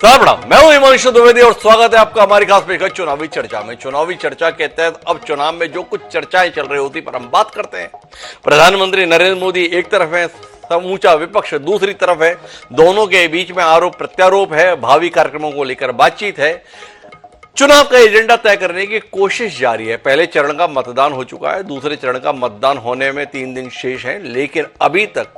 प्रणाम, मैं हूं हिमांशु द्विवेदी और स्वागत है आपका हमारी खास पेशकश चुनावी चर्चा में। चुनावी चर्चा के तहत अब चुनाव में जो कुछ चर्चाएं चल रही होती पर हम बात करते हैं। प्रधानमंत्री नरेंद्र मोदी एक तरफ है, समूचा विपक्ष दूसरी तरफ है, दोनों के बीच में आरोप प्रत्यारोप है, भावी कार्यक्रमों को लेकर बातचीत है, चुनाव का एजेंडा तय करने की कोशिश जारी है। पहले चरण का मतदान हो चुका है, दूसरे चरण का मतदान होने में 3 दिन शेष हैं, लेकिन अभी तक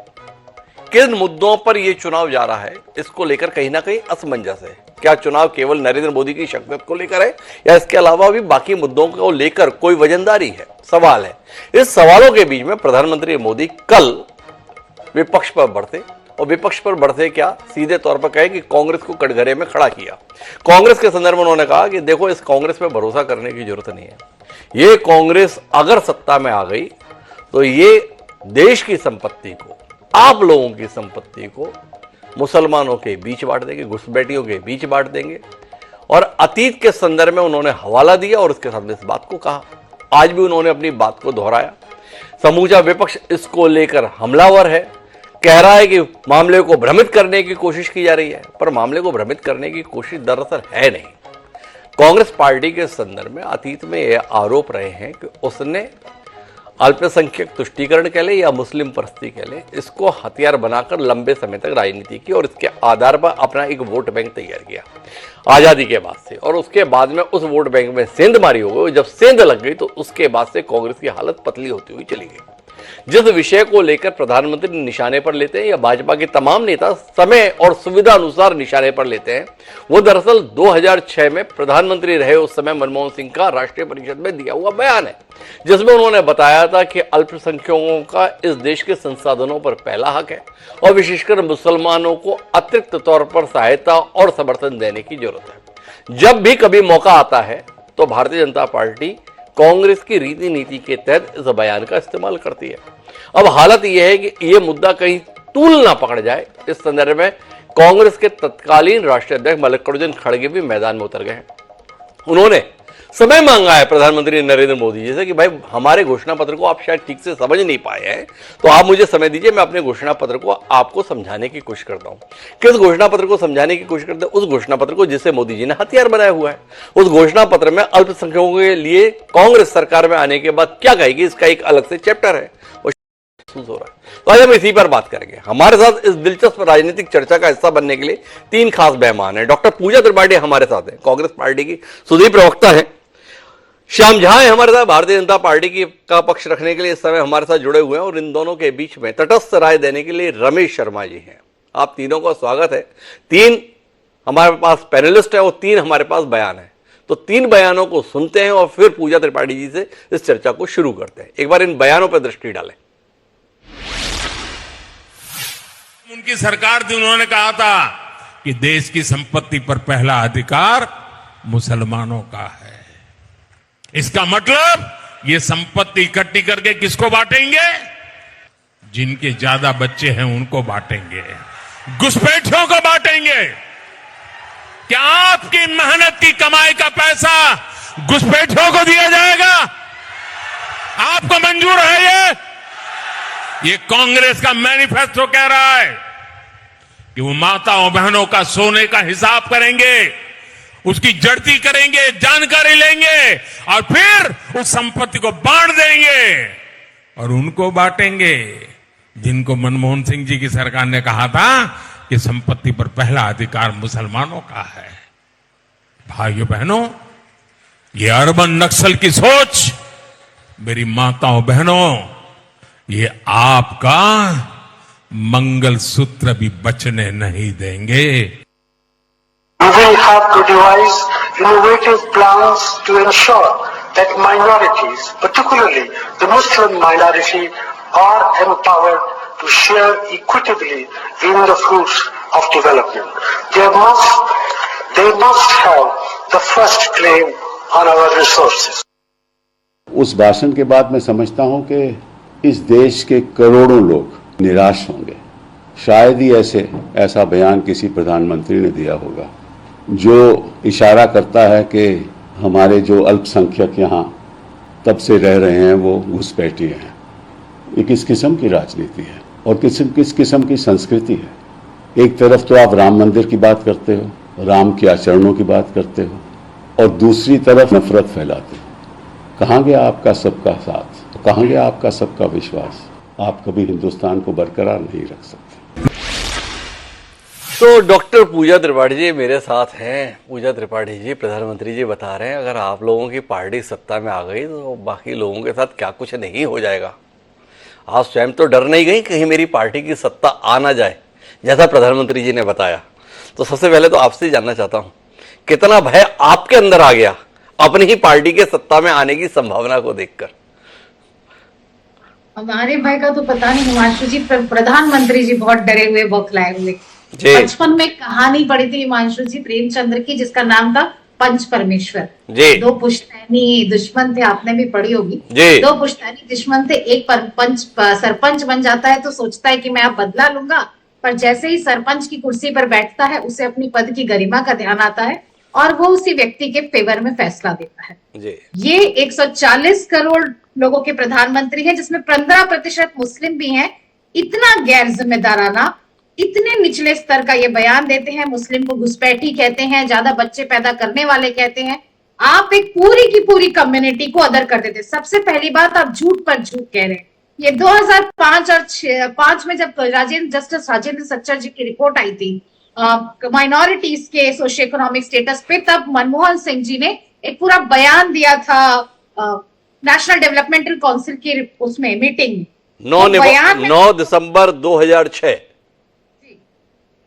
किन मुद्दों पर यह चुनाव जा रहा है इसको लेकर कहीं ना कहीं असमंजस है। क्या चुनाव केवल नरेंद्र मोदी की शख्सियत को लेकर है या इसके अलावा भी बाकी मुद्दों को लेकर कोई वजनदारी है, सवाल है। इस सवालों के बीच में प्रधानमंत्री मोदी कल विपक्ष पर बढ़ते और विपक्ष पर बढ़ते क्या सीधे तौर पर कहे कि कांग्रेस को कटघरे में खड़ा किया। कांग्रेस के संदर्भ में उन्होंने कहा कि देखो, इस कांग्रेस पर भरोसा करने की जरूरत नहीं है। ये कांग्रेस अगर सत्ता में आ गई तो ये देश की संपत्ति को, आप लोगों की संपत्ति को मुसलमानों के बीच बांट देंगे, घुसपैठियों के बीच बांट देंगे। और अतीत के संदर्भ में उन्होंने हवाला दिया और उसके साथ इस बात को कहा। आज भी उन्होंने अपनी बात को दोहराया। समूचा विपक्ष इसको लेकर हमलावर है, कह रहा है कि मामले को भ्रमित करने की कोशिश की जा रही है, पर मामले को भ्रमित करने की कोशिश दरअसल है नहीं। कांग्रेस पार्टी के संदर्भ में अतीत में यह आरोप रहे हैं कि उसने अल्पसंख्यक तुष्टीकरण के लिए या मुस्लिम परस्ती के लिए इसको हथियार बनाकर लंबे समय तक राजनीति की और इसके आधार पर अपना एक वोट बैंक तैयार किया आजादी के बाद से। और उसके बाद में उस वोट बैंक में सेंध मारी हो गई। जब सेंध लग गई तो उसके बाद से कांग्रेस की हालत पतली होती हुई चली गई। जिस विषय को लेकर प्रधानमंत्री निशाने पर लेते हैं या भाजपा के तमाम नेता समय और सुविधा अनुसार निशाने पर लेते हैं, वो दरअसल 2006 में प्रधानमंत्री रहे उस समय मनमोहन सिंह का राष्ट्रीय परिषद में दिया हुआ बयान है, जिसमें उन्होंने बताया था कि अल्पसंख्यकों का इस देश के संसाधनों पर पहला हक है और विशेषकर मुसलमानों को अतिरिक्त तौर पर सहायता और समर्थन देने की जरूरत है। जब भी कभी मौका आता है तो भारतीय जनता पार्टी कांग्रेस की रीति नीति के तहत इस बयान का इस्तेमाल करती है। अब हालत यह है कि यह मुद्दा कहीं तूल ना पकड़ जाए। इस संदर्भ में कांग्रेस के तत्कालीन राष्ट्रीय अध्यक्ष मल्लिकार्जुन खड़गे भी मैदान में उतर गए हैं। उन्होंने समय मांगा है प्रधानमंत्री नरेंद्र मोदी जी से कि भाई, हमारे घोषणा पत्र को आप शायद ठीक से समझ नहीं पाए हैं, तो आप मुझे समय दीजिए, मैं अपने घोषणा पत्र को आपको समझाने की कोशिश करता हूं। किस घोषणा पत्र को समझाने की कोशिश करते हैं? उस घोषणा पत्र को जिसे मोदी जी ने हथियार बनाया हुआ है। उस घोषणा पत्र में अल्पसंख्यकों के लिए कांग्रेस सरकार में आने के बाद क्या कहेगी, इसका एक अलग से चैप्टर है, वो हो रहा है। तो आज हम इसी पर बात करेंगे। हमारे साथ इस दिलचस्प राजनीतिक चर्चा का हिस्सा बनने के लिए 3 खास मेहमान हैं। डॉक्टर पूजा त्रिपाठी हमारे साथ हैं, कांग्रेस पार्टी की सुदीप प्रवक्ता है। श्याम झा है हमारे साथ, भारतीय जनता पार्टी की का पक्ष रखने के लिए इस समय हमारे साथ जुड़े हुए हैं। और इन दोनों के बीच में तटस्थ राय देने के लिए रमेश शर्मा जी हैं। आप तीनों का स्वागत है। 3 हमारे पास पैनलिस्ट है और 3 हमारे पास बयान है। तो 3 बयानों को सुनते हैं और फिर पूजा त्रिपाठी जी से इस चर्चा को शुरू करते हैं। एक बार इन बयानों पर दृष्टि डालें। उनकी सरकार थी, उन्होंने कहा था कि देश की संपत्ति पर पहला अधिकार मुसलमानों का है। इसका मतलब ये संपत्ति इकट्ठी करके किसको बांटेंगे? जिनके ज्यादा बच्चे हैं उनको बांटेंगे, घुसपैठियों को बांटेंगे। क्या आपकी मेहनत की कमाई का पैसा घुसपैठियों को दिया जाएगा? आपको मंजूर है? ये कांग्रेस का मैनिफेस्टो कह रहा है कि वो माताओं बहनों का सोने का हिसाब करेंगे, उसकी जड़ती करेंगे, जानकारी लेंगे और फिर उस संपत्ति को बांट देंगे और उनको बांटेंगे जिनको मनमोहन सिंह जी की सरकार ने कहा था कि संपत्ति पर पहला अधिकार मुसलमानों का है। भाइयों बहनों, ये अर्बन नक्सल की सोच, मेरी माताओं बहनों, ये आपका मंगलसूत्र भी बचने नहीं देंगे। We will have to devise innovative plans to ensure that minorities, particularly the Muslim minority, are empowered to share equitably in the fruits of development. They must have the first claim on our resources. उस भाषण के बाद मैं समझता हूं कि इस देश के करोड़ों लोग निराश होंगे। शायद ही ऐसा बयान किसी प्रधानमंत्री ने दिया होगा जो इशारा करता है कि हमारे जो अल्पसंख्यक यहाँ तब से रह रहे हैं वो घुसपैठी हैं। ये किस किस्म की राजनीति है और किस किस्म की संस्कृति है? एक तरफ तो आप राम मंदिर की बात करते हो राम के आचरणों की बात करते हो और दूसरी तरफ नफरत फैलाते हो। कहाँ गया आपका सबका साथ, कहाँ गया आपका सबका विश्वास? आप कभी हिंदुस्तान को बरकरार नहीं रख सकते। तो डॉक्टर पूजा त्रिपाठी जी मेरे साथ हैं। पूजा त्रिपाठी जी, प्रधानमंत्री जी बता रहे हैं अगर आप लोगों की पार्टी सत्ता में आ गई तो बाकी लोगों के साथ क्या कुछ नहीं हो जाएगा। आप स्वयं तो डर नहीं गई कहीं मेरी पार्टी की सत्ता आ ना जाए, जैसा प्रधानमंत्री जी ने बताया। तो सबसे पहले तो आपसे जानना चाहता हूं कितना भय आपके अंदर आ गया अपनी ही पार्टी के सत्ता में आने की संभावना को देखकर? हमारे भाई का तो पता नहीं हिमांशु जी, पर प्रधानमंत्री जी बहुत डरे हुए, बौखलाए हुए। जी। बचपन में कहानी पढ़ी थी हिमांशु जी प्रेमचंद्र की, जिसका नाम था पंच परमेश्वर। जी। दो पुश्तैनी दुश्मन थे, आपने भी पढ़ी होगी। जी। दो पुश्तैनी दुश्मन थे, एक सरपंच बन जाता है तो सोचता है कि मैं अब बदला लूंगा, पर जैसे ही सरपंच की कुर्सी पर बैठता है उसे अपनी पद की गरिमा का ध्यान आता है और वो उसी व्यक्ति के फेवर में फैसला देता है। जी। ये 140 करोड़ लोगों के प्रधानमंत्री हैं, जिसमें 15% मुस्लिम भी हैं। इतना गैर जिम्मेदाराना, इतने निचले स्तर का ये बयान देते हैं, मुस्लिम को घुसपैठी कहते हैं, ज्यादा बच्चे पैदा करने वाले कहते हैं। आप एक पूरी की पूरी कम्युनिटी को अदर कर देते। सबसे पहली बात, आप झूठ पर झूठ कह रहे हैं। ये 2005 और 5 में जब जस्टिस राजेंद्र सच्चर जी की रिपोर्ट आई थी माइनॉरिटीज के सोशियो इकोनॉमिक स्टेटस पे, तब मनमोहन सिंह जी ने एक पूरा बयान दिया था नेशनल डेवलपमेंटल काउंसिल की उसमें मीटिंग में। 9 दिसंबर 2006।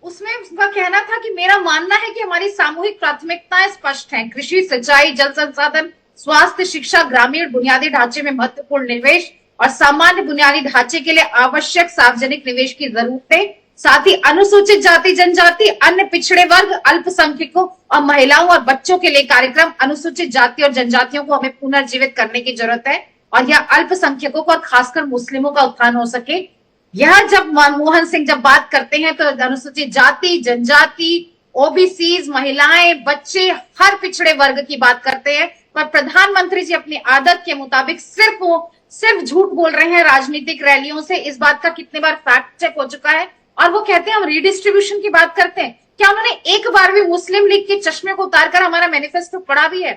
उसमें उसका कहना था कि मेरा मानना है कि हमारी सामूहिक प्राथमिकताएं स्पष्ट हैं। कृषि, सिंचाई, जल संसाधन, स्वास्थ्य, शिक्षा, ग्रामीण बुनियादी ढांचे में महत्वपूर्ण निवेश और सामान्य बुनियादी ढांचे के लिए आवश्यक सार्वजनिक निवेश की जरूरत है। साथ ही अनुसूचित जाति जनजाति, अन्य पिछड़े वर्ग, अल्पसंख्यकों और महिलाओं और बच्चों के लिए कार्यक्रम, अनुसूचित जाति और जनजातियों को हमें पुनर्जीवित करने की जरूरत है और यह अल्पसंख्यकों को और खासकर मुस्लिमों का उत्थान हो सके। यह जब मनमोहन सिंह जब बात करते हैं तो अनुसूचित जाति, जनजाति, ओबीसीज, महिलाएं, बच्चे, हर पिछड़े वर्ग की बात करते हैं। पर प्रधानमंत्री जी अपनी आदत के मुताबिक सिर्फ झूठ बोल रहे हैं राजनीतिक रैलियों से। इस बात का कितने बार फैक्ट चेक हो चुका है। और वो कहते हैं हम रीडिस्ट्रीब्यूशन की बात करते हैं। क्या उन्होंने एक बार भी मुस्लिम लीग के चश्मे को उतारकर हमारा मैनिफेस्टो पढ़ा भी है?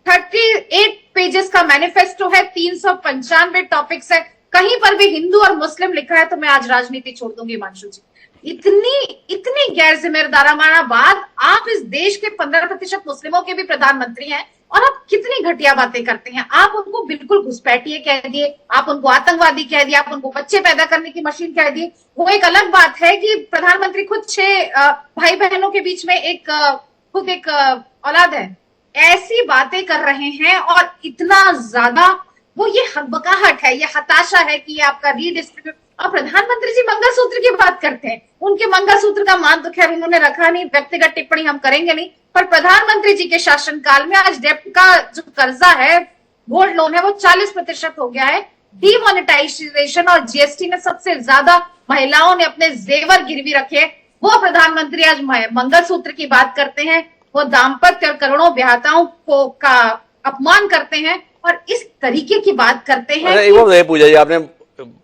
38 पेजेस का मैनिफेस्टो है, 395 टॉपिक्स है, कहीं पर भी हिंदू और मुस्लिम लिखा है तो मैं आज राजनीति छोड़ दूंगी हिमांशु जी। इतनी गैर जिम्मेदाराना बात। आप इस देश के 15% मुस्लिमों के भी प्रधानमंत्री हैं और आप कितनी घटिया बातें करते हैं। आप उनको बिल्कुल घुसपैठिए कह दिए, आप उनको आतंकवादी कह दिए, आप उनको बच्चे पैदा करने की मशीन कह दिए। वो एक अलग बात है कि प्रधानमंत्री खुद 6 भाई बहनों के बीच में खुद एक औलाद है, ऐसी बातें कर रहे हैं और इतना ज्यादा वो ये बकाहट है, ये हताशा है कि ये आपका रीडिस्ट्रीब्यूट। और प्रधानमंत्री जी मंगलसूत्र की बात करते हैं, उनके मंगलसूत्र का मान तो खैर उन्होंने रखा नहीं, व्यक्तिगत टिप्पणी हम करेंगे नहीं। पर प्रधानमंत्री जी के शासनकाल में आज डेब्ट का जो कर्जा है, गोल्ड लोन है, वो 40% हो गया है। डीमोनेटाइजेशन और जीएसटी में सबसे ज्यादा महिलाओं ने अपने जेवर गिरवी रखे। वो प्रधानमंत्री आज मंगलसूत्र की बात करते हैं, वो दाम्पत्य और करोड़ों ब्याहताओं को का अपमान करते हैं और इस तरीके की बात करते हैं। पूजा जी, आपने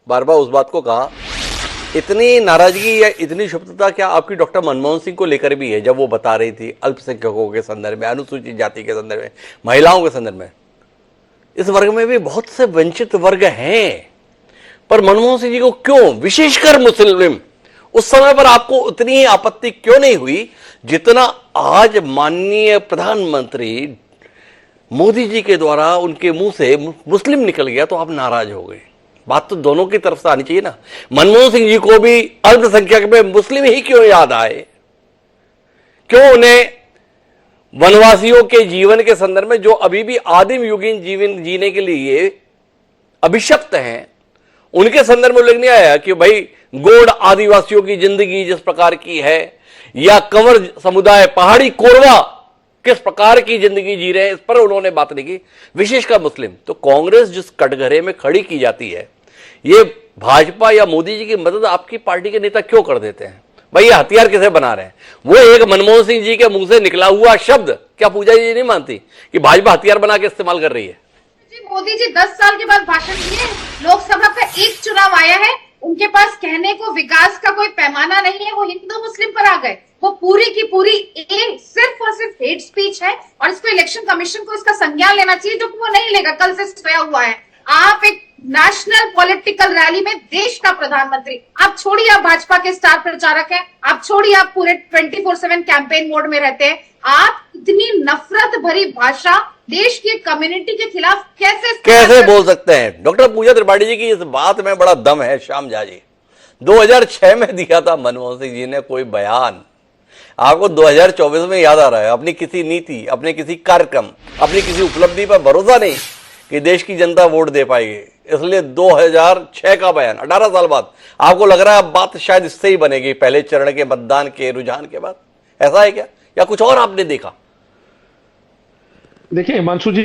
बार बार उस बात को कहा, इतनी नाराजगी या इतनी क्षुब्धता क्या आपकी डॉक्टर मनमोहन सिंह को लेकर भी है? जब वो बता रही थी अल्पसंख्यकों के संदर्भ में, अनुसूचित जाति के संदर्भ में, महिलाओं के संदर्भ में, इस वर्ग में भी बहुत से वंचित वर्ग हैं, पर मनमोहन सिंह जी को क्यों, विशेषकर मुस्लिम, उस समय पर आपको उतनी आपत्ति क्यों नहीं हुई जितना आज माननीय प्रधानमंत्री मोदी जी के द्वारा उनके मुंह से मुस्लिम निकल गया तो आप नाराज हो गए? बात तो दोनों की तरफ से आनी चाहिए ना। मनमोहन सिंह जी को भी अल्पसंख्यक में मुस्लिम ही क्यों याद आए? क्यों उन्हें वनवासियों के जीवन के संदर्भ में, जो अभी भी आदिम युगीन जीवन जीने के लिए अभिशप्त हैं, उनके संदर्भ में उल्लेख नहीं आया कि भाई गोंड आदिवासियों की जिंदगी जिस प्रकार की है, या कंवर समुदाय, पहाड़ी कोरवा किस प्रकार की जिंदगी जी रहे हैं, इस पर उन्होंने बात नहीं की, विशेषकर मुस्लिम। तो कांग्रेस जिस कटघरे में खड़ी की जाती है, ये भाजपा या मोदी जी की मदद आपकी पार्टी के नेता क्यों कर देते हैं? भाई ये हथियार किसे बना रहे हैं? वो एक मनमोहन सिंह जी के मुंह से निकला हुआ शब्द क्या पूजा जी नहीं मानती कि भाजपा हथियार बना के इस्तेमाल कर रही है? मोदी जी 10 साल के बाद भाषण दिए, लोकसभा का एक चुनाव आया है, उनके पास कहने को विकास का कोई पैमाना नहीं है, वो हिंदू मुस्लिम पर आ गए। वो पूरी की पूरी एक सिर्फ और सिर्फ हेट स्पीच है और इसको इलेक्शन कमीशन को इसका संज्ञान लेना चाहिए, जो कि वो नहीं लेगा। कल से सोया हुआ है। आप एक नेशनल पॉलिटिकल रैली में देश का प्रधानमंत्री, आप छोड़िए आप भाजपा के स्टार प्रचारक हैं, आप छोड़िए आप पूरे 24/7 कैंपेन मोड में रहते हैं, आप इतनी नफरत भरी भाषा देश की कम्युनिटी के खिलाफ कैसे बोल सकते हैं? डॉक्टर पूजा त्रिपाठी जी की इस बात में बड़ा दम है। श्याम झा जी 2006 में दिया था मनमोहन सिंह जी ने कोई बयान, आपको 2024 में याद आ रहा है? अपनी किसी नीति, अपने किसी कार्यक्रम, अपनी किसी उपलब्धि पर भरोसा नहीं कि देश की जनता वोट दे पाएगी, इसलिए 2006 का बयान 18 साल बाद आपको लग रहा है अब बात शायद इससे ही बनेगी, पहले चरण के मतदान के रुझान के बाद? ऐसा है क्या, या कुछ और आपने देखा? देखिए हिमांशु जी,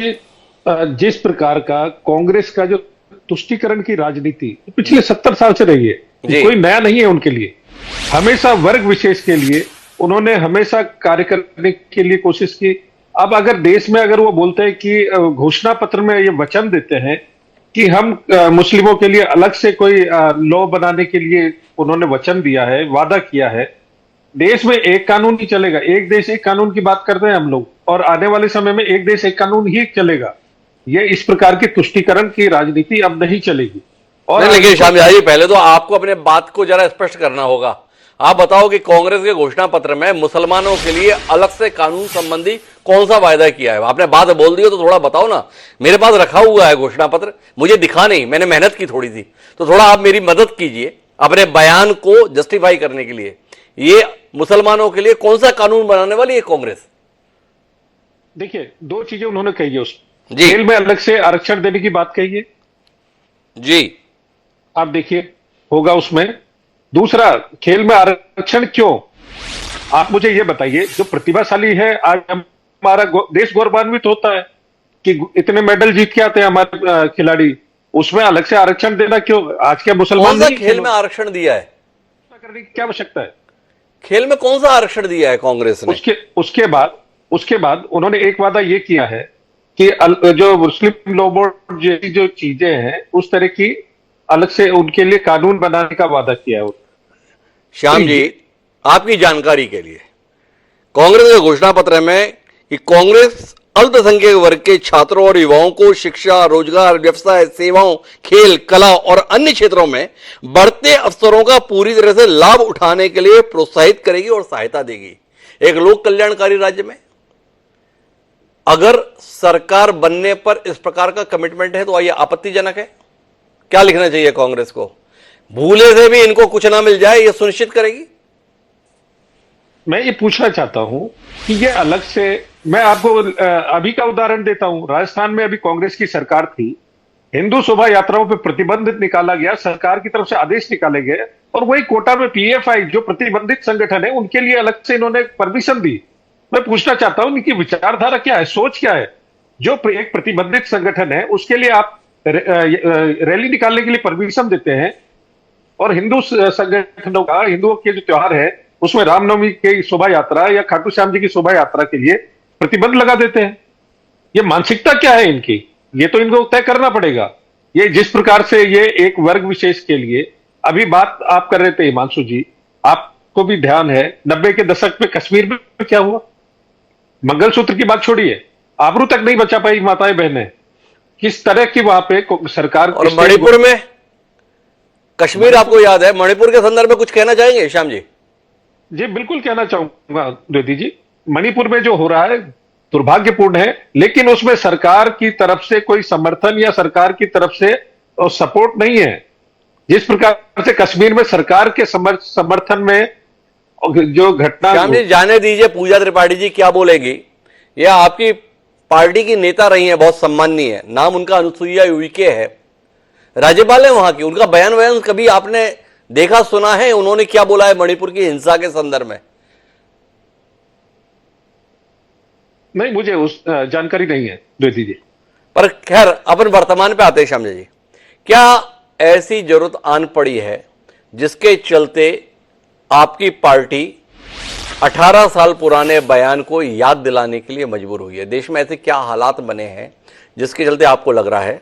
जिस प्रकार का कांग्रेस का जो तुष्टीकरण की राजनीति पिछले 70 साल से रही है, कोई नया नहीं है उनके लिए। हमेशा वर्ग विशेष के लिए उन्होंने हमेशा कार्य करने के लिए कोशिश की। अब अगर देश में अगर वो बोलते हैं कि घोषणा पत्र में ये वचन देते हैं कि हम मुस्लिमों के लिए अलग से कोई लॉ बनाने के लिए उन्होंने वचन दिया है, वादा किया है। देश में एक कानून ही चलेगा, एक देश एक कानून की बात करते हैं हम लोग, और आने वाले समय में एक देश एक कानून ही चलेगा। ये इस प्रकार की तुष्टीकरण की राजनीति अब नहीं चलेगी। और लेकिन श्याम झा जी, पहले तो आपको अपने बात को जरा स्पष्ट करना होगा। आप बताओ कि कांग्रेस के घोषणा पत्र में मुसलमानों के लिए अलग से कानून संबंधी कौन सा वायदा किया है? आपने बात बोल दी हो तो थोड़ा बताओ ना। मेरे पास रखा हुआ है घोषणा पत्र, मुझे दिखा नहीं, मैंने मेहनत की थोड़ी सी, तो थोड़ा आप मेरी मदद कीजिए अपने बयान को जस्टिफाई करने के लिए। ये मुसलमानों के लिए कौन सा कानून बनाने वाली है कांग्रेस? देखिए, दो चीजें उन्होंने कही है उसमें। जेल में अलग से आरक्षण देने की बात कही है जी, आप देखिए होगा उसमें। दूसरा, खेल में आरक्षण क्यों? आप मुझे ये बताइए, जो प्रतिभाशाली है आज हमारा देश गौरवान्वित होता है कि इतने मेडल जीत के आते हैं हमारे खिलाड़ी, उसमें अलग से आरक्षण देना क्यों? आज के मुसलमान कौन सा खेल में आरक्षण दिया है? करने की क्या आवश्यकता है? खेल में कौन सा आरक्षण दिया है कांग्रेस ने? उसके बाद उन्होंने एक वादा ये किया है कि जो मुस्लिम लॉ बोर्ड जैसी जो चीजें हैं उस तरह की अलग से उनके लिए कानून बनाने का वादा किया है। श्याम जी, आपकी जानकारी के लिए, कांग्रेस के घोषणा पत्र में कि कांग्रेस अल्पसंख्यक वर्ग के छात्रों और युवाओं को शिक्षा, रोजगार, व्यवसाय, सेवाओं, खेल, कला और अन्य क्षेत्रों में बढ़ते अवसरों का पूरी तरह से लाभ उठाने के लिए प्रोत्साहित करेगी और सहायता देगी एक लोक कल्याणकारी राज्य में। अगर सरकार बनने पर इस प्रकार का कमिटमेंट है तो ये आपत्तिजनक है? क्या लिखना चाहिए कांग्रेस को? भूले से भी इनको कुछ ना मिल जाए, ये सुनिश्चित करेगी? मैं ये पूछना चाहता हूं कि ये अलग से, मैं आपको अभी का उदाहरण देता हूं। राजस्थान में अभी कांग्रेस की सरकार थी, हिंदू शोभा यात्राओं पर प्रतिबंध निकाला गया, सरकार की तरफ से आदेश निकाले गए, और वही कोटा में पीएफआई जो प्रतिबंधित संगठन है उनके लिए अलग से इन्होंने परमिशन दी। मैं पूछना चाहता हूं इनकी विचारधारा क्या है, सोच क्या है? जो एक प्रतिबंधित संगठन है उसके लिए आप रैली निकालने के लिए परमिशन देते हैं, और हिंदू संगठनों का, हिंदुओं के जो त्योहार है उसमें रामनवमी की शोभा यात्रा या खाटू श्याम जी की शोभा यात्रा के लिए प्रतिबंध लगा देते हैं। ये मानसिकता क्या है इनकी? ये तो इनको तय करना पड़ेगा। ये जिस प्रकार से ये एक वर्ग विशेष के लिए अभी बात आप कर रहे थे हिमांशु जी, आपको भी ध्यान है 90 के दशक में कश्मीर में क्या हुआ? मंगलसूत्र की बात छोड़िए, आबरू तक नहीं बचा पाई माताएं बहनें। किस तरह की वहां पे सरकार। और मणिपुर में, कश्मीर आपको याद है, मणिपुर के संदर्भ में कुछ कहना चाहेंगे श्याम जी? जी बिल्कुल कहना चाहूंगा द्विवेदी जी। मणिपुर में जो हो रहा है दुर्भाग्यपूर्ण है, लेकिन उसमें सरकार की तरफ से कोई समर्थन या सरकार की तरफ से सपोर्ट नहीं है। जिस प्रकार से कश्मीर में सरकार के समर्थन में जो घटना। श्याम जी, जाने दीजिए पूजा त्रिपाठी जी क्या बोलेगी। यह आपकी पार्टी की नेता रही है, बहुत सम्माननीय है, नाम उनका अनुसुईया उइके है, राज्यपाल है वहां की। उनका बयान कभी आपने देखा, सुना है उन्होंने क्या बोला है मणिपुर की हिंसा के संदर्भ में? नहीं, मुझे उस जानकारी नहीं है द्विवेदी जी। पर खैर, अपन वर्तमान पे आते हैं श्याम जी। क्या ऐसी जरूरत आन पड़ी है जिसके चलते आपकी पार्टी 18 साल पुराने बयान को याद दिलाने के लिए मजबूर हुई है? देश में ऐसे क्या हालात बने हैं जिसके चलते आपको लग रहा है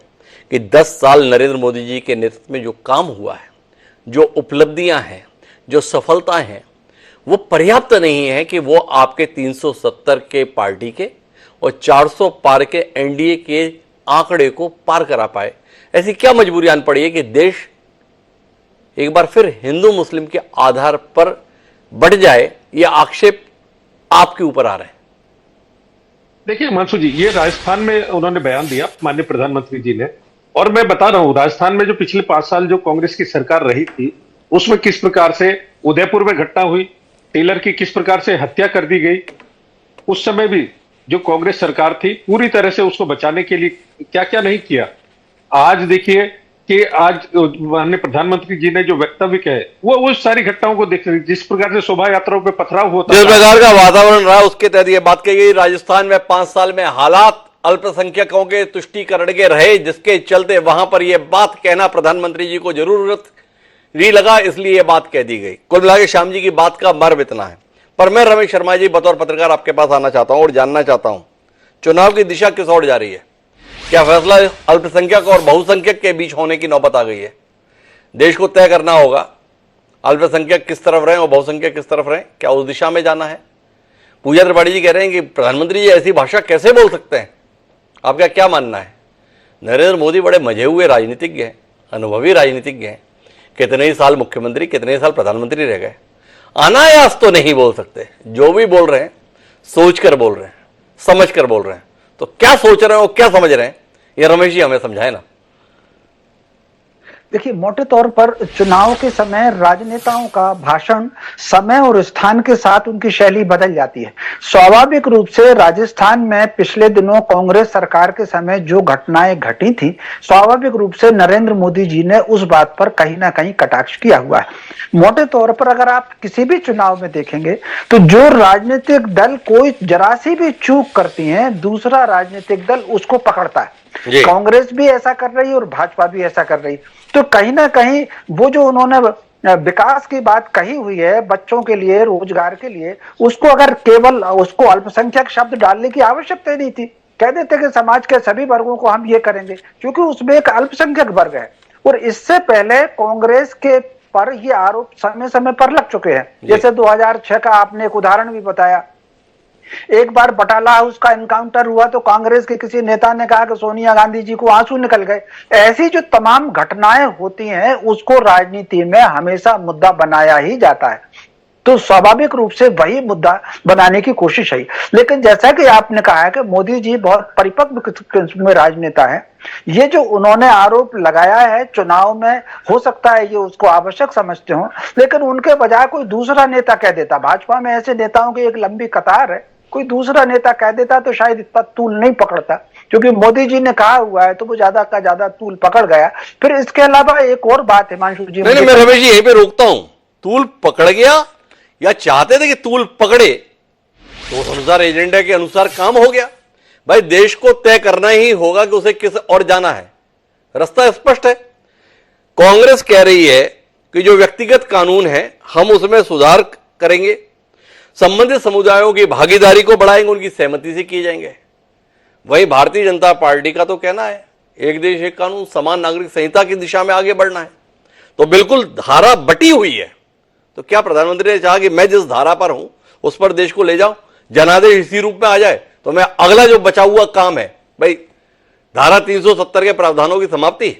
कि 10 साल नरेंद्र मोदी जी के नेतृत्व में जो काम हुआ है, जो उपलब्धियां हैं, जो सफलताएं हैं, वो पर्याप्त नहीं है कि वो आपके 370 के पार्टी के और 400 पार के एनडीए के आंकड़े को पार करा पाए। ऐसी क्या मजबूरी आन पड़ी है कि देश एक बार फिर हिंदू मुस्लिम के आधार पर बढ़ जाए? ये आक्षेप आपके ऊपर आ रहे हैं। देखिए हिमांशु जी, ये राजस्थान में उन्होंने बयान दिया माननीय प्रधानमंत्री जी ने, और मैं बता रहा हूं राजस्थान में जो पिछले 5 साल जो कांग्रेस की सरकार रही थी उसमें किस प्रकार से उदयपुर में घटना हुई, टेलर की किस प्रकार से हत्या कर दी गई, उस समय भी जो कांग्रेस सरकार थी पूरी तरह से उसको बचाने के लिए क्या क्या नहीं किया। आज देखिए कि आज माननीय प्रधानमंत्री जी ने जो वक्तव्य कहे वो सारी घटनाओं को देख रही, जिस प्रकार से शोभा यात्राओं पे पथराव होता जिस प्रकार का वातावरण रहा उसके तहत यह बात कही गई। राजस्थान में 5 साल में हालात अल्पसंख्यकों के तुष्टीकरण के रहे, जिसके चलते वहां पर यह बात कहना प्रधानमंत्री जी को जरूरत नहीं लगा, इसलिए यह बात कह दी गई। कुल मिलाकर श्याम जी की बात का मर्म इतना है। पर मैं रमेश शर्मा जी बतौर पत्रकार आपके पास आना चाहता हूं और जानना चाहता हूं चुनाव की दिशा किस ओर जा रही है? क्या फैसला अल्पसंख्यक और बहुसंख्यक के बीच होने की नौबत आ गई है? देश को तय करना होगा अल्पसंख्यक किस तरफ रहे और बहुसंख्यक किस तरफ रहे, क्या उस दिशा में जाना है? पूजा त्रिपाठी जी कह रहे हैं कि प्रधानमंत्री जी ऐसी भाषा कैसे बोल सकते हैं, आपका क्या मानना है? नरेंद्र मोदी बड़े मजे हुए राजनीतिज्ञ हैं, अनुभवी राजनीतिज्ञ हैं, कितने ही साल मुख्यमंत्री, कितने ही साल प्रधानमंत्री रह गए। अनायास तो नहीं बोल सकते, जो भी बोल रहे हैं सोच कर बोल रहे हैं, समझ कर बोल रहे हैं। तो क्या सोच रहे हैं और क्या समझ रहे हैं, ये रमेश जी हमें समझाए ना। देखिए, मोटे तौर पर चुनाव के समय राजनेताओं का भाषण समय और स्थान के साथ उनकी शैली बदल जाती है। स्वाभाविक रूप से राजस्थान में पिछले दिनों कांग्रेस सरकार के समय जो घटनाएं घटी थी, स्वाभाविक रूप से नरेंद्र मोदी जी ने उस बात पर कहीं ना कहीं कटाक्ष किया हुआ है। मोटे तौर पर अगर आप किसी भी चुनाव में देखेंगे तो जो राजनीतिक दल कोई जरा सी भी चूक करती है, दूसरा राजनीतिक दल उसको पकड़ता है। कांग्रेस भी ऐसा कर रही है और भाजपा भी ऐसा कर रही है। तो कहीं ना कहीं वो जो उन्होंने विकास की बात कही हुई है बच्चों के लिए, रोजगार के लिए, उसको अगर केवल उसको अल्पसंख्यक शब्द डालने की आवश्यकता नहीं थी। कह देते कि समाज के सभी वर्गों को हम ये करेंगे, क्योंकि उसमें एक अल्पसंख्यक वर्ग है। और इससे पहले कांग्रेस के पर ये आरोप समय समय पर लग चुके हैं। जैसे 2006 का आपने एक उदाहरण भी बताया। एक बार बटाला हाउस का एनकाउंटर हुआ तो कांग्रेस के किसी नेता ने कहा कि सोनिया गांधी जी को आंसू निकल गए। ऐसी जो तमाम घटनाएं होती हैं उसको राजनीति में हमेशा मुद्दा बनाया ही जाता है। तो स्वाभाविक रूप से वही मुद्दा बनाने की कोशिश है। लेकिन जैसा कि आपने कहा है कि मोदी जी बहुत परिपक्व किस्म में राजनेता है। ये जो उन्होंने आरोप लगाया है चुनाव में, हो सकता है ये उसको आवश्यक समझते हो, लेकिन उनके बजाय कोई दूसरा नेता कह देता। भाजपा में ऐसे नेताओं की एक लंबी कतार है, कोई दूसरा नेता कह देता तो शायद इतना तूल नहीं पकड़ता। क्योंकि मोदी जी ने कहा हुआ है तो वो ज्यादा का ज्यादा तूल पकड़ गया। फिर इसके अलावा एक और बात हिमांशु जी, नहीं, मैं रमेश जी यहीं पे रोकता हूं। तूल पकड़ गया या चाहते थे कि तूल पकड़े, तो उस अनुसार एजेंडा के अनुसार काम हो गया। भाई देश को तय करना ही होगा कि उसे किस और जाना है, रास्ता स्पष्ट है। कांग्रेस कह रही है कि जो व्यक्तिगत कानून है हम उसमें सुधार करेंगे, संबंधित समुदायों की भागीदारी को बढ़ाएंगे, उनकी सहमति से किए जाएंगे। वहीं भारतीय जनता पार्टी का तो कहना है एक देश एक कानून, समान नागरिक संहिता की दिशा में आगे बढ़ना है। तो बिल्कुल धारा बटी हुई है। तो क्या प्रधानमंत्री ने चाहा कि मैं जिस धारा पर हूं उस पर देश को ले जाऊं, जनादेश इसी रूप में आ जाए, तो मैं अगला जो बचा हुआ काम है, भाई धारा 370 के प्रावधानों की समाप्ति,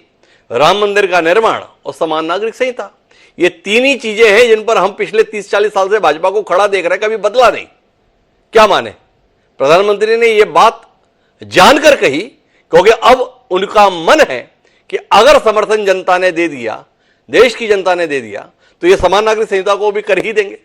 राम मंदिर का निर्माण और समान नागरिक संहिता, ये तीन ही चीजें हैं जिन पर हम पिछले 30-40 साल से भाजपा को खड़ा देख रहे हैं, कभी बदला नहीं। क्या माने, प्रधानमंत्री ने यह बात जानकर कही क्योंकि अब उनका मन है कि अगर समर्थन जनता ने दे दिया, देश की जनता ने दे दिया, तो ये समान नागरिक संहिता को भी कर ही देंगे।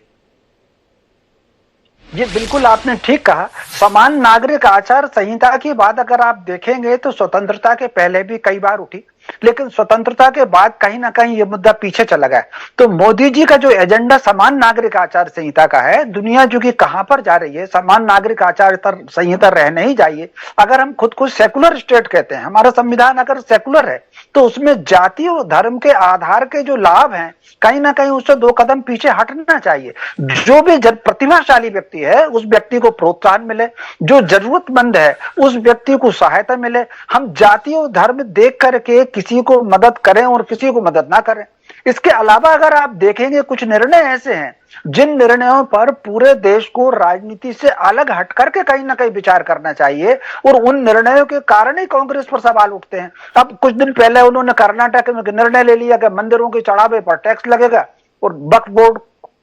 ये बिल्कुल आपने ठीक कहा। समान नागरिक आचार संहिता की बात अगर आप देखेंगे तो स्वतंत्रता के पहले भी कई बार उठी, लेकिन स्वतंत्रता के बाद कहीं ना कहीं ये मुद्दा पीछे चला गया। तो मोदी जी का जो एजेंडा समान नागरिक आचार संहिता का है, दुनिया जो कि कहां पर जा रही है, समान नागरिक आचार संहिता रहने ही चाहिए। अगर हम खुद को सेकुलर स्टेट कहते हैं, हमारा संविधान अगर सेकुलर है तो उसमें जाति और धर्म के आधार के जो लाभ हैं कहीं ना कहीं उससे 2 कदम पीछे हटना चाहिए। जो भी प्रतिभाशाली व्यक्ति है उस व्यक्ति को प्रोत्साहन मिले, जो जरूरतमंद है उस व्यक्ति को सहायता मिले। हम जाति और धर्म देख करके किसी को मदद करें और किसी को मदद ना करें। इसके अलावा अगर आप देखेंगे कुछ निर्णय ऐसे हैं जिन निर्णयों पर पूरे देश को राजनीति से अलग हट करके कहीं ना कहीं विचार करना चाहिए, और उन निर्णयों के कारण ही कांग्रेस पर सवाल उठते हैं। अब कुछ दिन पहले उन्होंने कर्नाटक में निर्णय ले लिया कि मंदिरों के चढ़ावे पर टैक्स लगेगा और वक्फ बोर्ड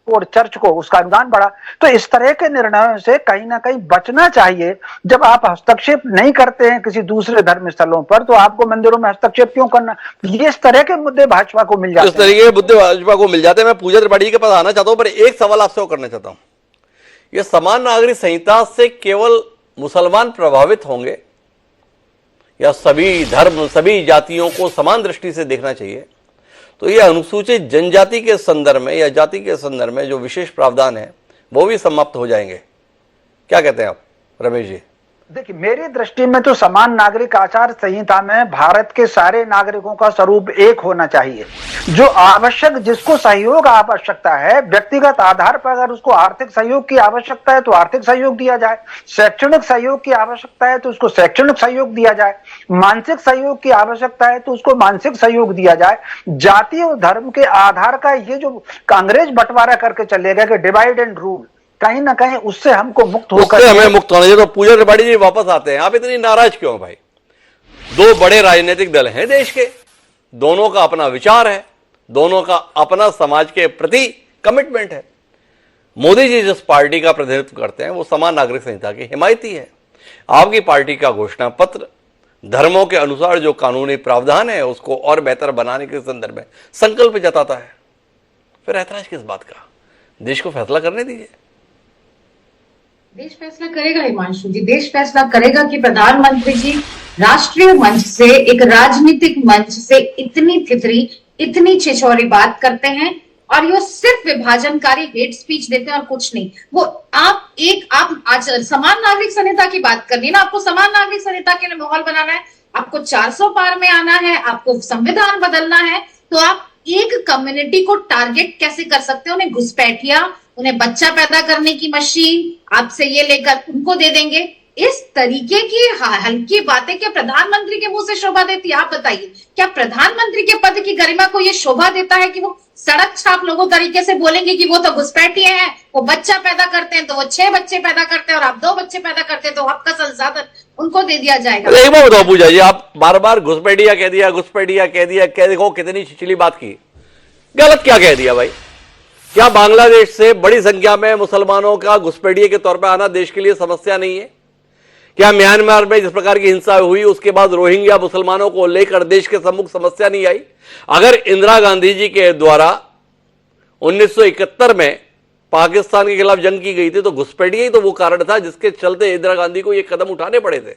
और चर्च को उसका अनुदान बढ़ा। तो इस तरह के निर्णयों से कहीं ना कहीं बचना चाहिए। जब आप हस्तक्षेप नहीं करते हैं किसी दूसरे धर्म स्थलों पर, तो आपको मंदिरों में हस्तक्षेप क्यों करना? ये इस तरह के मुद्दे भाजपा को मिल जाते हैं। इस तरीके के मुद्दे भाजपा को मिल जाते हैं। मैं पूजा त्रिपाठी के पास आना चाहता हूं, पर एक सवाल आपसे और करना चाहता हूं। यह समान नागरिक संहिता से केवल मुसलमान प्रभावित होंगे या सभी धर्म, सभी जातियों को समान दृष्टि से देखना चाहिए? तो ये अनुसूचित जनजाति के संदर्भ में या जाति के संदर्भ में जो विशेष प्रावधान है वो भी समाप्त हो जाएंगे। क्या कहते हैं आप रमेश जी? देखिए, मेरी दृष्टि में तो समान नागरिक आचार संहिता में भारत के सारे नागरिकों का स्वरूप एक होना चाहिए। जो आवश्यक, जिसको सहयोग आवश्यकता है, व्यक्तिगत आधार पर अगर उसको आर्थिक सहयोग की आवश्यकता है तो आर्थिक सहयोग दिया जाए, शैक्षणिक सहयोग की आवश्यकता है तो उसको शैक्षणिक सहयोग दिया जाए, मानसिक सहयोग की आवश्यकता है तो उसको मानसिक सहयोग दिया जाए। जाति और धर्म के आधार का ये जो कांग्रेस बंटवारा करके चले गए कि डिवाइड एंड रूल, कहीं ना कहीं उससे हमको मुक्त होकर हमें मुक्त होना चाहिए। तो पूजा त्रिपाठी जी वापस आते हैं, आप इतनी नाराज क्यों भाई? दो बड़े राजनीतिक दल हैं देश के, दोनों का अपना विचार है, दोनों का अपना समाज के प्रति कमिटमेंट है। मोदी जी जिस पार्टी का प्रतिनिधित्व करते हैं वो समान नागरिक संहिता की हिमायती है। आपकी पार्टी का घोषणा पत्र धर्मों के अनुसार जो कानूनी प्रावधान है उसको और बेहतर बनाने के संदर्भ में संकल्प जताता है। फिर ऐतराज किस बात का? देश को फैसला करने दीजिए। देश फैसला करेगा हिमांशु जी, देश फैसला करेगा कि प्रधानमंत्री जी राष्ट्रीय मंच से, एक राजनीतिक मंच से इतनी थितरी, इतनी छिछोरी बात करते हैं और ये सिर्फ विभाजनकारी हेट स्पीच देते हैं और कुछ नहीं। वो आप आज समान नागरिक संहिता की बात करनी है ना, आपको समान नागरिक संहिता के लिए माहौल बनाना है, आपको 400 पार में आना है, आपको संविधान बदलना है, तो आप एक कम्युनिटी को टारगेट कैसे कर सकते हैं? उन्हें घुसपैठिया, उन्हें बच्चा पैदा करने की मशीन आपसे ये लेकर उनको दे देंगे। इस तरीके की हल्की बातें क्या प्रधानमंत्री के मुंह से शोभा देती है? आप बताइए, क्या प्रधानमंत्री के पद की गरिमा को ये शोभा देता है कि वो सड़क छाप लोगों तरीके से बोलेंगे कि वो तो घुसपैठिए हैं, वो बच्चा पैदा करते हैं तो वो 6 बच्चे पैदा करते हैं और आप 2 बच्चे पैदा करते हैं तो आपका संसाधन उनको दे दिया जाएगा? एक बार बताओ पूजा जी, आप बार बार घुसपैठिया कह दिया, घुसपैठिया कह दिया, कह देखो कितनी छिछली बात की। गलत क्या कह दिया भाई? क्या बांग्लादेश से बड़ी संख्या में मुसलमानों का घुसपैठिए के तौर पर आना देश के लिए समस्या नहीं है? क्या म्यांमार में जिस प्रकार की हिंसा हुई उसके बाद रोहिंग्या मुसलमानों को लेकर देश के सम्मुख समस्या नहीं आई? अगर इंदिरा गांधी जी के द्वारा 1971 में पाकिस्तान के खिलाफ जंग की गई थी तो घुसपैठिए ही तो वो कारण था जिसके चलते इंदिरा गांधी को ये कदम उठाने पड़े थे।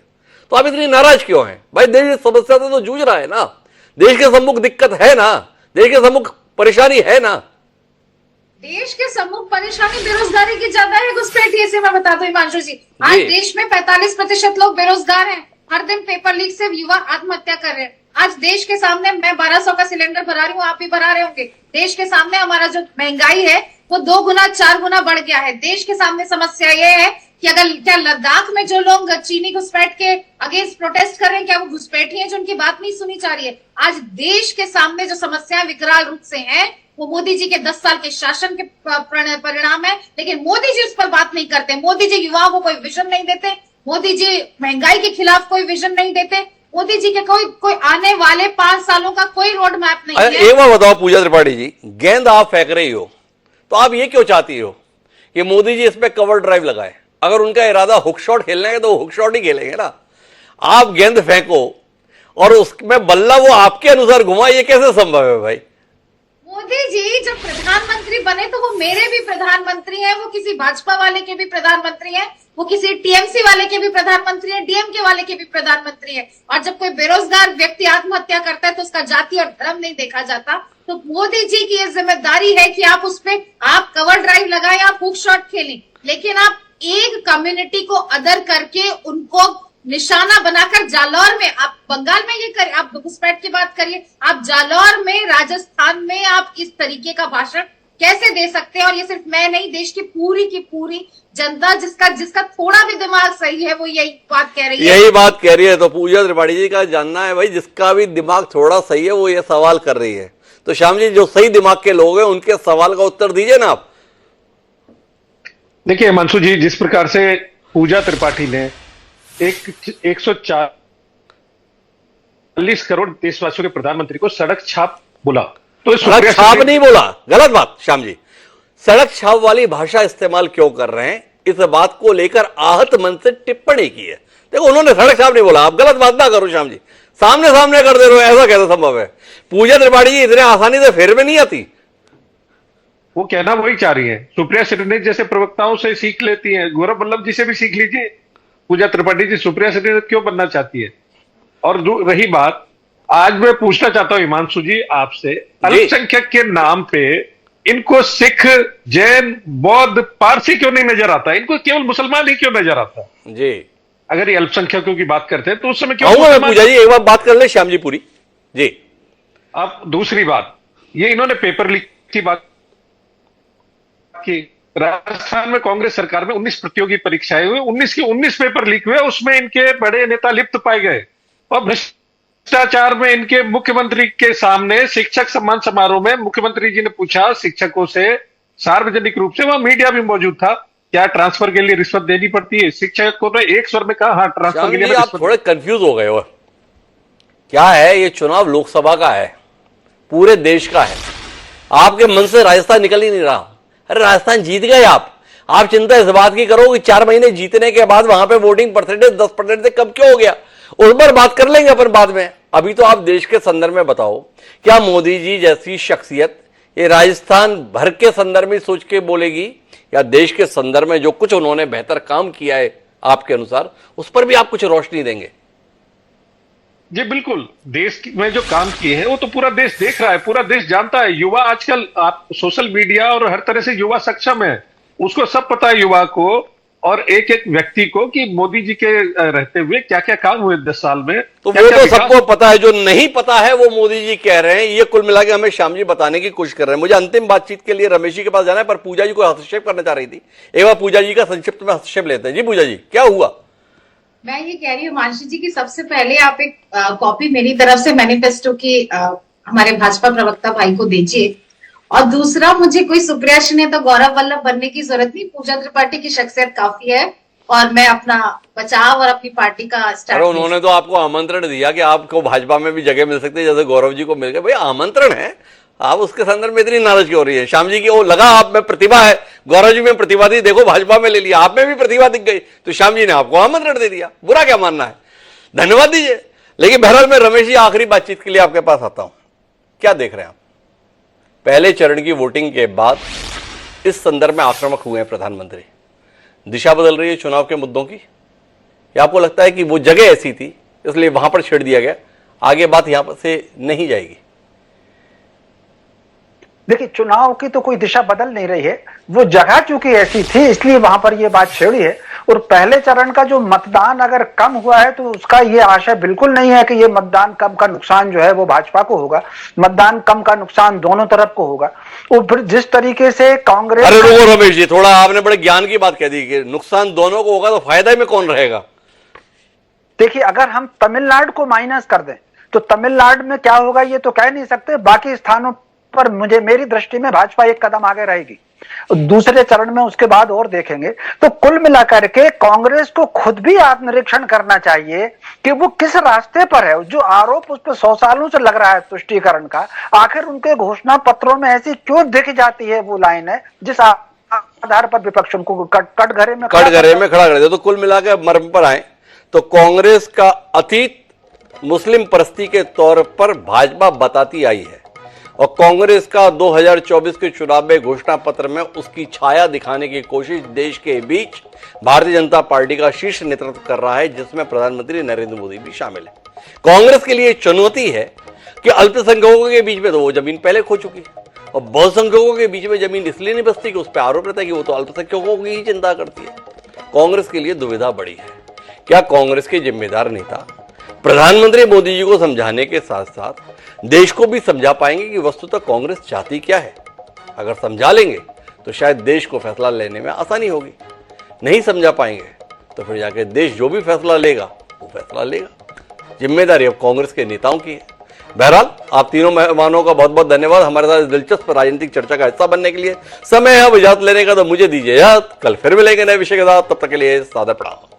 तो आप इतनी नाराज क्यों हैं भाई? देश इस समस्या से तो जूझ रहा है ना, देश के सम्मुख दिक्कत है ना, देश के सम्मुख परेशानी है ना। देश के सम्मुख परेशानी बेरोजगारी की ज्यादा है घुसपैठिए से, मैं बता दूं हिमांशु जी। आज देश में 45% लोग बेरोजगार हैं। हर दिन पेपर लीक से युवा आत्महत्या कर रहे हैं। आज देश के सामने मैं 1200 का सिलेंडर भरा रही हूँ, आप भी भरा रहे होंगे। देश के सामने हमारा जो महंगाई है वो 2 गुना 4 गुना बढ़ गया है। देश के सामने समस्या ये है कि अगर क्या लद्दाख में जो लोग चीनी घुसपैठ के अगेंस्ट प्रोटेस्ट कर रहे हैं, क्या वो घुसपैठी हैं जो उनकी बात नहीं सुनी जा रही है? आज देश के सामने जो समस्याएं विकराल रूप से हैं वो मोदी जी के 10 साल के शासन के परिणाम है, लेकिन मोदी जी उस पर बात नहीं करते। मोदी जी युवाओं को कोई विजन नहीं देते, मोदी जी महंगाई के खिलाफ कोई विजन नहीं देते, मोदी जी के कोई आने वाले 5 सालों का कोई रोड मैप नहीं है। एक बार बताओ पूजा त्रिपाठी जी, गेंद आप फेंक रही हो तो आप ये क्यों चाहती हो कि मोदी जी इस पे कवर ड्राइव लगाए? अगर उनका इरादा हुक शॉट खेलने का तो वो हुक शॉट ही खेलेंगे ना। आप गेंद फेंको और उसमें बल्ला वो आपके अनुसार घुमा, ये कैसे संभव है भाई? मोदी जी जब प्रधानमंत्री बने तो वो मेरे भी प्रधानमंत्री हैं, वो किसी भाजपा वाले के भी प्रधानमंत्री हैं, वो किसी टीएमसी वाले के भी प्रधानमंत्री हैं, डीएमके वाले के भी प्रधानमंत्री हैं। और जब कोई बेरोजगार व्यक्ति आत्महत्या करता है तो उसका जाति और धर्म नहीं देखा जाता। तो मोदी जी की ये जिम्मेदारी है कि आप उस पे आप कवर ड्राइव लगाएं, आप हुक शॉट खेलें, लेकिन आप एक कम्युनिटी को अदर करके उनको निशाना बनाकर जालौर में, आप बंगाल में ये करिए, आप घुसपैठ की बात करिए, आप जालौर में, राजस्थान में आप इस तरीके का भाषण कैसे दे सकते हैं? और ये सिर्फ मैं नहीं, देश की पूरी जनता जिसका थोड़ा भी दिमाग सही है वो यही बात कह रही है। यही बात कह रही है। तो पूजा त्रिपाठी जी का जानना है भाई, जिसका भी दिमाग थोड़ा सही है वो ये सवाल कर रही है। तो श्याम जी, जो सही दिमाग के लोग हैं उनके सवाल का उत्तर दीजिए ना आप। देखिए हिमांशु जी, जिस प्रकार से पूजा त्रिपाठी ने 140 करोड़ देशवासियों के प्रधानमंत्री को सड़क छाप बोला, तो इस सड़क छाप नहीं बोला, गलत बात श्याम जी। सड़क छाप वाली भाषा इस्तेमाल क्यों कर रहे हैं, इस बात को लेकर आहत मन से टिप्पणी की है। देखो, उन्होंने सड़क छाप नहीं बोला, आप गलत बात ना करो श्याम जी, सामने सामने कर दे रहे हो, ऐसा कैसे संभव है? पूजा त्रिपाठी जी इतने आसानी से फेर में नहीं आती। वो कहना वही चाह रही है, सुप्रिया श्रीनाथ जैसे प्रवक्ताओं से सीख लेती हैं, गौरव वल्लभ जी से भी सीख लीजिए। पूजा त्रिपाठी जी सुप्रिया श्रीनाथ क्यों बनना चाहती है? और रही बात, आज मैं पूछना चाहता हूं हिमांशु जी आपसे, अल्पसंख्यक के नाम पे इनको सिख, जैन, बौद्ध, पारसी क्यों नहीं नजर आता? इनको केवल मुसलमान ही क्यों नजर आता जी? अगर ये अल्पसंख्यकों की बात करते हैं तो उस समय क्यों पूजा जी एक बार बात कर ले श्याम जी पूरी जी। अब दूसरी बात, ये इन्होंने पेपर लीक की बात की। राजस्थान में कांग्रेस सरकार में 19 प्रतियोगी परीक्षाएं हुई, 19 के 19 पेपर लीक हुए, उसमें इनके बड़े नेता लिप्त पाए गए। और भ्रष्टाचार में इनके मुख्यमंत्री के सामने शिक्षक सम्मान समारोह में मुख्यमंत्री जी ने पूछा शिक्षकों से, सार्वजनिक रूप से, वहां मीडिया भी मौजूद था, क्या ट्रांसफर के लिए रिश्वत देनी पड़ती है? शिक्षकों ने एक स्वर में कहा हाँ, ट्रांसफर के लिए। आप थोड़े कंफ्यूज हो गए हो, क्या है ये चुनाव लोकसभा का है, पूरे देश का है, आपके मन से राजस्थान निकल ही नहीं रहा। अरे राजस्थान जीत गए आप चिंता इस बात की करो कि 4 महीने जीतने के बाद वहां पे वोटिंग परसेंटेज 10% से कम क्यों हो गया, उस पर बात कर लेंगे अपन बाद में। अभी तो आप देश के संदर्भ में बताओ, क्या मोदी जी जैसी शख्सियत ये राजस्थान भर के संदर्भ में सोच के बोलेगी, या देश के संदर्भ में जो कुछ उन्होंने बेहतर काम किया है आपके अनुसार, उस पर भी आप कुछ रोशनी देंगे? जी बिल्कुल, देश में जो काम किए हैं वो तो पूरा देश देख रहा है, पूरा देश जानता है। युवा आजकल आप सोशल मीडिया और हर तरह से युवा सक्षम है, उसको सब पता है युवा को और एक एक व्यक्ति को कि मोदी जी के रहते हुए क्या क्या काम हुए 10 साल में। तो वो तो सबको पता है, जो नहीं पता है वो मोदी जी कह रहे हैं। ये कुल मिला के हमें श्याम जी बताने की कोशिश कर रहे हैं। मुझे अंतिम बातचीत के लिए रमेश जी के पास जाना है, पर पूजा जी को हस्तक्षेप करना चाह रही थी, एक बार पूजा जी का संक्षिप्त में हस्तक्षेप लेते हैं। जी पूजा जी, क्या हुआ? मैं ये कह रही हूँ मानसी जी की सबसे पहले आप एक कॉपी मेरी तरफ से मैनिफेस्टो की हमारे भाजपा प्रवक्ता भाई को दीजिए, और दूसरा, मुझे कोई सुप्रिया श्रीनाथ तो गौरव वल्लभ बनने की जरूरत नहीं, पूजा त्रिपाठी की शख्सियत काफी है और मैं अपना बचाव और अपनी पार्टी का स्टार्ट। उन्होंने तो आपको आमंत्रण दिया कि आपको भाजपा में भी जगह मिल सकती है, जैसे गौरव जी को मिल गए। भाई आमंत्रण है, आप उसके संदर्भ में इतनी नाराज क्यों हो रही है? श्याम जी की वो लगा आप में प्रतिभा है, गौरव जी में प्रतिभा थी, देखो भाजपा में ले लिया, आप में भी प्रतिभा दिख गई, तो श्याम जी ने आपको आमंत्रण दे दिया, बुरा क्या मानना है? धन्यवाद दीजिए। लेकिन बहरहाल मैं रमेश जी आखिरी बातचीत के लिए आपके पास आता हूं, क्या देख रहे हैं आप? पहले चरण की वोटिंग के बाद इस संदर्भ में आक्रामक हुए हैं प्रधानमंत्री, दिशा बदल रही है चुनाव के मुद्दों की, या आपको लगता है कि वो जगह ऐसी थी इसलिए वहां पर छेड़ दिया गया, आगे बात यहां पर से नहीं जाएगी? देखिए, चुनाव की तो कोई दिशा बदल नहीं रही है, वो जगह चूंकि ऐसी थी इसलिए वहां पर ये बात छेड़ी है। और पहले चरण का जो मतदान अगर कम हुआ है तो उसका ये आशय बिल्कुल नहीं है कि ये मतदान कम का नुकसान जो है वो भाजपा को होगा, मतदान कम का नुकसान दोनों तरफ को होगा। और फिर जिस तरीके से कांग्रेस, अरे रुको रमेश जी, थोड़ा आपने बड़े ज्ञान की बात कह दी कि नुकसान दोनों को होगा, तो फायदा में कौन रहेगा? देखिए, अगर हम तमिलनाडु को माइनस कर दें तो तमिलनाडु में क्या होगा ये तो कह नहीं सकते, बाकी स्थानों पर मेरी दृष्टि में भाजपा एक कदम आगे रहेगी। दूसरे चरण में उसके बाद और देखेंगे। तो कुल मिलाकर के कांग्रेस को खुद भी आत्मनिरीक्षण करना चाहिए कि वो किस रास्ते पर है। जो आरोप उस पर 100 सालों से लग रहा है तुष्टीकरण का, आखिर उनके घोषणा पत्रों में ऐसी क्यों दिख जाती है वो लाइन है जिस आधार पर विपक्ष उनको कटघरे में खड़ा कर दे। तो कुल मिलाकर मर्म पर आए तो कांग्रेस का अतीत मुस्लिम परस्ती के तौर पर भाजपा बताती आई है, और कांग्रेस का 2024 के चुनाव में घोषणा पत्र में उसकी छाया दिखाने की कोशिश देश के बीच भारतीय जनता पार्टी का शीर्ष नेतृत्व कर रहा है, जिसमें प्रधानमंत्री नरेंद्र मोदी भी शामिल है। कांग्रेस के लिए चुनौती है कि अल्पसंख्यकों के बीच में तो वो जमीन पहले खो चुकी है, और बहुसंख्यकों के बीच में जमीन इसलिए नहीं बचती कि उस पर आरोप रहता है कि वो तो अल्पसंख्यकों की ही चिंता करती है। कांग्रेस के लिए दुविधा बड़ी है। क्या कांग्रेस के जिम्मेदार नेता प्रधानमंत्री मोदी जी को समझाने के साथ साथ देश को भी समझा पाएंगे कि वस्तुतः कांग्रेस चाहती क्या है? अगर समझा लेंगे तो शायद देश को फैसला लेने में आसानी होगी। नहीं समझा पाएंगे तो फिर जाके देश जो भी फैसला लेगा वो फैसला लेगा। जिम्मेदारी अब कांग्रेस के नेताओं की है। बहरहाल आप तीनों मेहमानों का बहुत बहुत धन्यवाद हमारे साथ दिलचस्प राजनीतिक चर्चा का हिस्सा बनने के लिए। समय है अब इजाजत लेने का, तो मुझे दीजिए इजाजत। कल फिर मिलेंगे नए विषय के साथ, तब तक के लिए सादर प्रणाम।